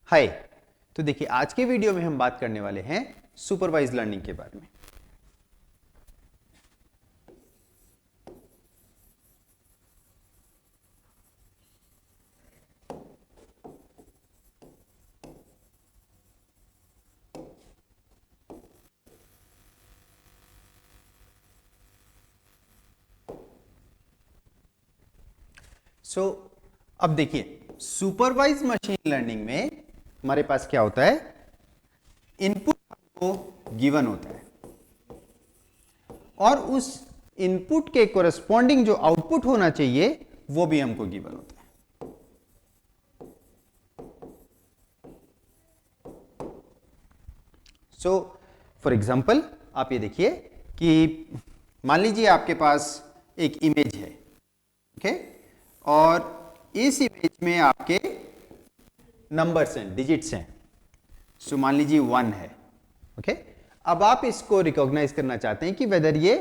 हाय। तो देखिए आज के वीडियो में हम बात करने वाले हैं सुपरवाइज लर्निंग के बारे में। अब देखिए सुपरवाइज मशीन लर्निंग में हमारे पास क्या होता है, इनपुट को गिवन होता है और उस इनपुट के कोरेस्पॉन्डिंग जो आउटपुट होना चाहिए वो भी हमको गिवन होता है। फॉर एग्जांपल आप ये देखिए कि मान लीजिए आपके पास एक इमेज है, ओके, और इस इमेज में आपके नंबर्स हैं, डिजिट्स हैं। सो मान लीजिए 1 है, ओके। अब आप इसको रिकॉग्नाइज करना चाहते हैं कि वेदर ये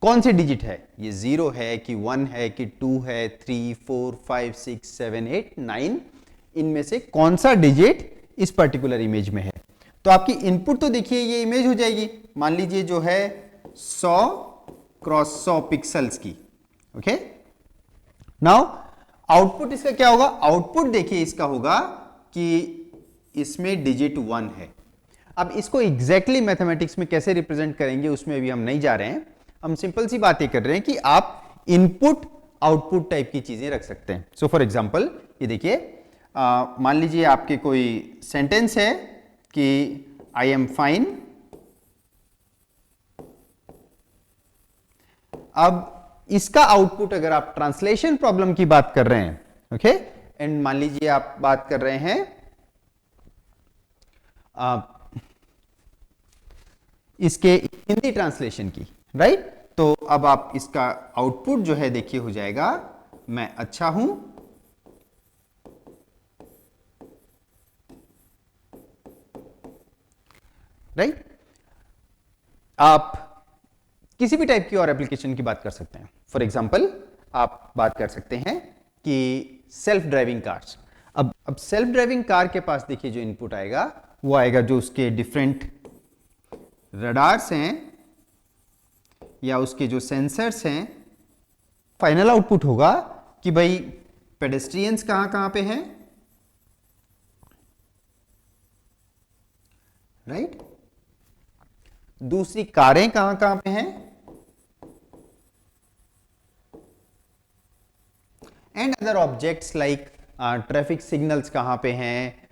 कौन से डिजिट है, ये 0 है कि 1 है कि 2 है, 3, 4, 5, 6, 7, 8, 9, इनमें से कौन सा डिजिट इस पर्टिकुलर इमेज में है। तो आपकी इनपुट तो देखिए ये इमेज हो जाएगी, मान लीजिए जो है 100 क्रॉस 100 पिक्सल्स की, ओके। नाउ आउटपुट इसका क्या होगा, आउटपुट देखिए इसका होगा कि इसमें डिजिट 1 है। अब इसको एग्जैक्टली मैथमेटिक्स में कैसे रिप्रेजेंट करेंगे उसमें अभी हम नहीं जा रहे हैं, हम सिंपल सी बात ये कर रहे हैं कि आप इनपुट आउटपुट टाइप की चीजें रख सकते हैं। सो फॉर एग्जांपल ये देखिए, मान लीजिए आपके कोई सेंटेंस है कि आई एम फाइन। अब इसका आउटपुट अगर आप ट्रांसलेशन प्रॉब्लम की बात कर रहे हैं, ओके, एंड मान लीजिए आप बात कर रहे हैं इसके हिंदी ट्रांसलेशन की, राइट। तो अब आप इसका आउटपुट जो है देखिए हो जाएगा मैं अच्छा हूं, राइट। आप किसी भी टाइप की और एप्लीकेशन की बात कर सकते हैं। फॉर एग्जांपल आप बात कर सकते हैं कि सेल्फ ड्राइविंग कार्स। अब सेल्फ ड्राइविंग कार के पास देखिए जो इनपुट आएगा वो आएगा जो उसके डिफरेंट रडार्स हैं या उसके जो सेंसर्स हैं। फाइनल आउटपुट होगा कि भाई पेडेस्ट्रियंस कहां कहां पे हैं, राइट। दूसरी कारें कहां कहां पे हैं and other objects like traffic signals कहां पे हैं,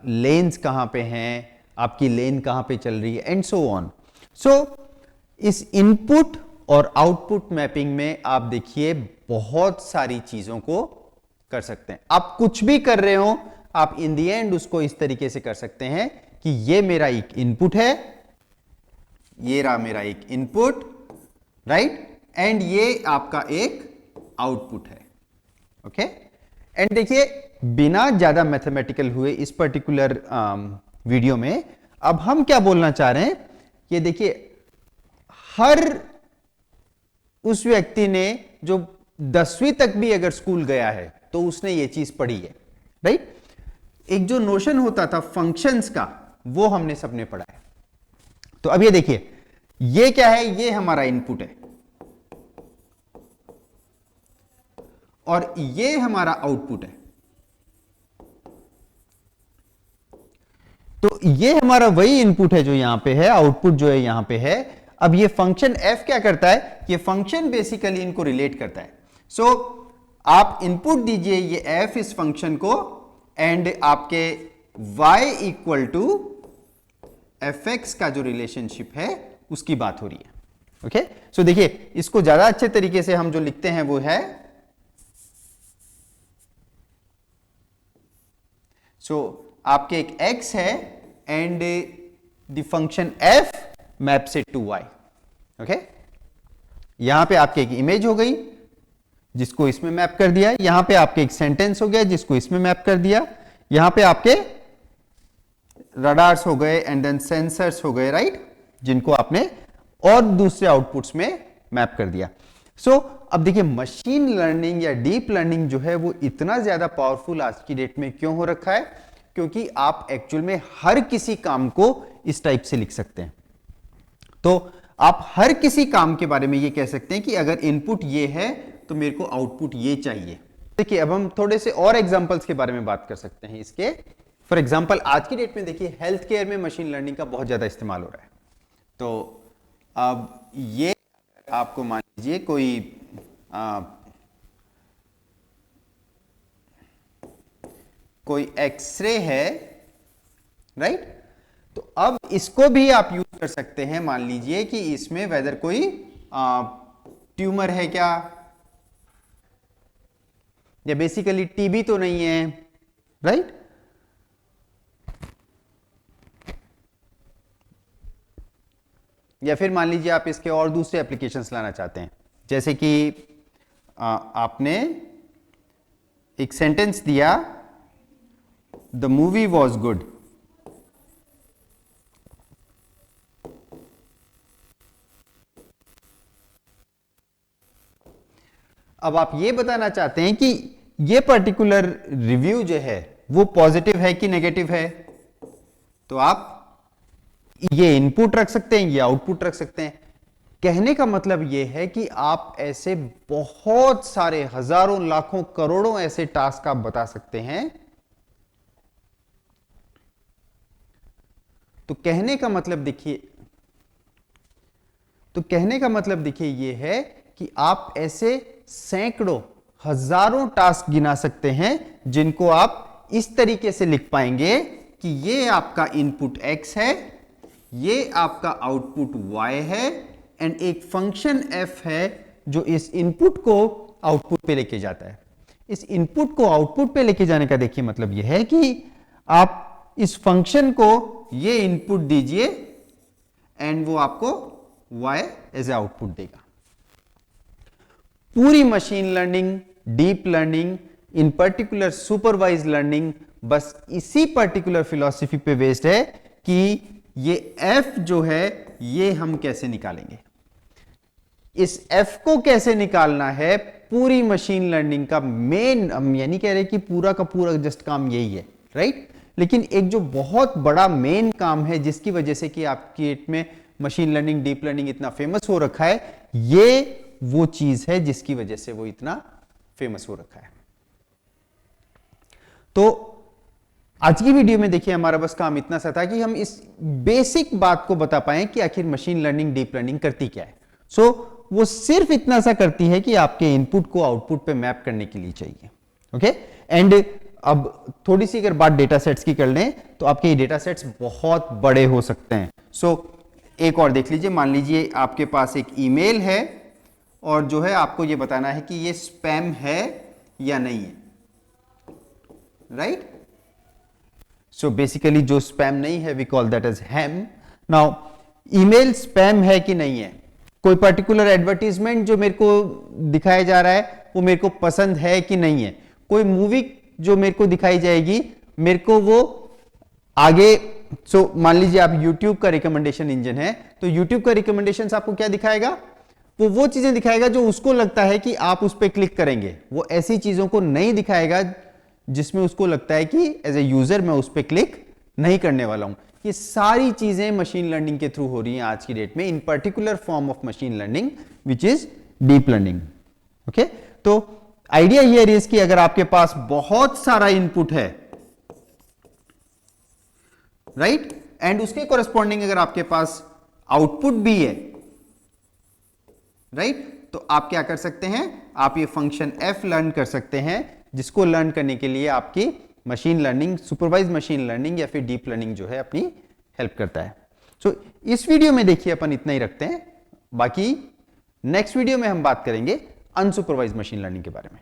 लेन्स कहां पे हैं, आपकी लेन कहां पे चल रही है एंड सो ऑन। सो इस इनपुट और आउटपुट मैपिंग में आप देखिए बहुत सारी चीजों को कर सकते हैं। आप कुछ भी कर रहे हो आप इन दी एंड उसको इस तरीके से कर सकते हैं कि ये मेरा एक इनपुट है, ये रहा मेरा एक इनपुट, राइट, एंड ये आपका एक आउटपुट है, ओके। एंड देखिए बिना ज्यादा मैथमेटिकल हुए इस पर्टिकुलर वीडियो में अब हम क्या बोलना चाह रहे हैं, ये देखिए हर उस व्यक्ति ने जो 10वीं तक भी अगर स्कूल गया है तो उसने ये चीज पढ़ी है, राइट। एक जो नोशन होता था फंक्शंस का वो हमने सबने पढ़ा है। तो अब ये देखिए ये क्या है, ये हमारा इनपुट है और ये हमारा आउटपुट है। तो ये हमारा वही इनपुट है जो यहां पे है, आउटपुट जो है यहां पे है। अब ये फंक्शन f क्या करता है, ये फंक्शन बेसिकली इनको रिलेट करता है। सो आप इनपुट दीजिए ये f इस फंक्शन को एंड आपके y इक्वल टू fx का जो रिलेशनशिप है उसकी बात हो रही है, ओके। सो देखिए इसको ज्यादा अच्छे तरीके से हम जो लिखते हैं वो है, आपके एक x है and the function f maps it to y, okay. यहां पे आपके एक इमेज हो गई जिसको इसमें मैप कर दिया, यहां पे आपके एक सेंटेंस हो गया जिसको इसमें मैप कर दिया, यहां पे आपके रडार्स हो गए एंड देन सेंसर्स हो गए, राइट, जिनको आपने और दूसरे आउटपुट्स में मैप कर दिया। सो अब देखिए मशीन लर्निंग या डीप लर्निंग जो है वो इतना ज्यादा पावरफुल आज की डेट में क्यों हो रखा है, क्योंकि आप एक्चुअल में हर किसी काम को इस टाइप से लिख सकते हैं। तो आप हर किसी काम के बारे में ये कह सकते हैं कि अगर इनपुट ये है तो मेरे को आउटपुट ये चाहिए। देखिए अब हम थोड़े से और एग्जांपल्स के बारे में बात कर सकते हैं इसके। फॉर एग्जांपल आज की डेट में देखिए हेल्थ केयर में मशीन लर्निंग का बहुत ज्यादा इस्तेमाल हो रहा है। तो अब ये आपको मान लीजिए कोई एक्सरे है, राइट, तो अब इसको भी आप यूज कर सकते हैं। मान लीजिए कि इसमें वेदर कोई ट्यूमर है क्या, या बेसिकली टीबी तो नहीं है, राइट। या फिर मान लीजिए आप इसके और दूसरे एप्लीकेशंस लाना चाहते हैं, जैसे कि आपने एक सेंटेंस दिया, द मूवी वॉज गुड। अब आप ये बताना चाहते हैं कि ये पर्टिकुलर रिव्यू जो है वो पॉजिटिव है कि नेगेटिव है, तो आप ये इनपुट रख सकते हैं, ये आउटपुट रख सकते हैं। कहने का मतलब ये है कि आप ऐसे बहुत सारे हजारों लाखों करोड़ों ऐसे टास्क आप बता सकते हैं। तो कहने का मतलब देखिए ये है कि आप ऐसे सैकड़ों हजारों टास्क गिना सकते हैं जिनको आप इस तरीके से लिख पाएंगे कि ये आपका इनपुट x है, ये आपका आउटपुट y है, एंड एक फंक्शन f है जो इस इनपुट को आउटपुट पे लेके जाता है। इस इनपुट को आउटपुट पे लेके जाने का देखिए मतलब यह है कि आप इस फंक्शन को ये इनपुट दीजिए एंड वो आपको y एज ए आउटपुट देगा। पूरी मशीन लर्निंग, डीप लर्निंग, इन पर्टिकुलर सुपरवाइज लर्निंग बस इसी पर्टिकुलर फिलॉसफी पे बेस्ड है कि ये f जो है ये हम कैसे निकालेंगे। इस f को कैसे निकालना है, पूरी मशीन लर्निंग का मेन, हम ये नहीं कह रहे कि पूरा का पूरा जस्ट काम यही है, राइट, लेकिन एक जो बहुत बड़ा मेन काम है जिसकी वजह से कि आपकी में मशीन लर्निंग, डीप लर्निंग इतना फेमस हो रखा है, ये वो चीज है जिसकी वजह से वो इतना फेमस हो रखा है। तो आज की वीडियो में देखिए हमारा बस काम इतना सा था कि हम इस बेसिक बात को बता पाएं कि आखिर मशीन लर्निंग, डीप लर्निंग करती क्या है। वो सिर्फ इतना सा करती है कि आपके इनपुट को आउटपुट पे मैप करने के लिए चाहिए। ओके, एंड अब थोड़ी सी अगर बात डेटा सेट्स की कर लें तो आपके ये डेटा सेट्स बहुत बड़े हो सकते हैं। एक और देख लीजिए, मान लीजिए आपके पास एक ईमेल है और जो है आपको ये बताना है कि ये स्पैम है या नहीं है, राइट। सो बेसिकली जो स्पैम नहीं है we call that as ham. Now email spam है कि नहीं है, कोई पर्टिकुलर एडवर्टीजमेंट जो मेरे को दिखाया जा रहा है वो मेरे को पसंद है कि नहीं है, कोई मूवी जो मेरे को दिखाई जाएगी मेरे को वो आगे, मान लीजिए आप YouTube का रिकमेंडेशन इंजन है तो YouTube का रिकमेंडेशन आपको क्या दिखाएगा, वो चीजें दिखाएगा जो उसको लगता है कि आप उस पर क्लिक करेंगे। वो ऐसी चीजों को नहीं दिखाएगा जिसमें उसको लगता है कि एज ए यूजर मैं उस पर क्लिक नहीं करने वाला हूं। ये सारी चीजें मशीन लर्निंग के थ्रू हो रही हैं आज की डेट में, इन particular form of machine learning which is deep learning. Okay, तो आइडिया हियर इज कि अगर आपके पास बहुत सारा इनपुट है, राइट, एंड उसके कोरस्पॉन्डिंग अगर आपके पास आउटपुट भी है, राइट, तो आप क्या कर सकते हैं, आप ये फंक्शन f लर्न कर सकते हैं, जिसको लर्न करने के लिए आपकी machine learning, supervise machine learning या फिर डीप लर्निंग जो है अपनी हेल्प करता है। इस वीडियो में देखिए अपन इतना ही रखते हैं, बाकी नेक्स्ट वीडियो में हम बात करेंगे अनसुपरवाइज मशीन लर्निंग के बारे में।